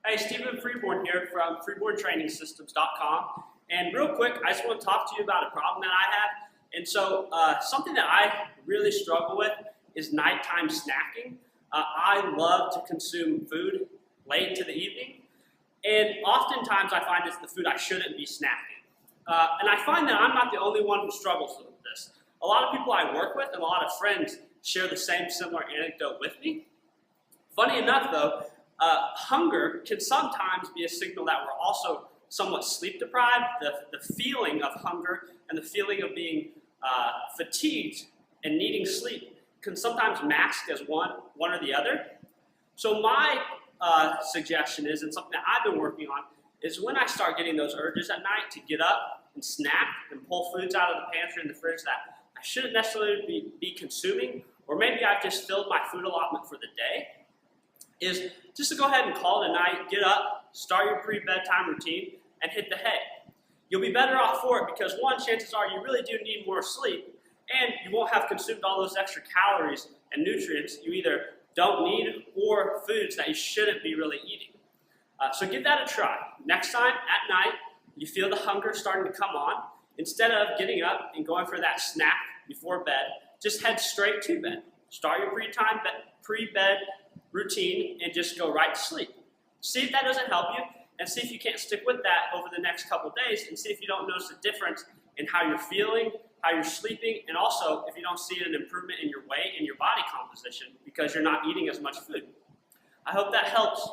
Hey, Stephen Freeborn here from freeborntrainingsystems.com. And real quick, I just want to talk to you about a problem that I have. And so something that I really struggle with is nighttime snacking. I love to consume food late into the evening. And oftentimes I find it's the food I shouldn't be snacking. And I find that I'm not the only one who struggles with this. A lot of people I work with and a lot of friends share the same similar anecdote with me. Funny enough though, hunger can sometimes be a signal that we're also somewhat sleep deprived. The feeling of hunger and the feeling of being fatigued and needing sleep can sometimes mask as one or the other. So my suggestion is, and something that I've been working on, is when I start getting those urges at night to get up and snack and pull foods out of the pantry and the fridge that I shouldn't necessarily be consuming, or maybe I've just filled my food allotment for the day, is just to go ahead and call it a night, get up, start your pre-bedtime routine, and hit the hay. You'll be better off for it because one, chances are you really do need more sleep, and you won't have consumed all those extra calories and nutrients you either don't need or foods that you shouldn't be really eating. So give that a try. Next time at night, you feel the hunger starting to come on, instead of getting up and going for that snack before bed, just head straight to bed. Start your pre-bed routine and just go right to sleep. See if that doesn't help you, and see if you can't stick with that over the next couple days, and see if you don't notice a difference in how you're feeling, how you're sleeping, and also if you don't see an improvement in your weight and your body composition because you're not eating as much food. I hope that helps.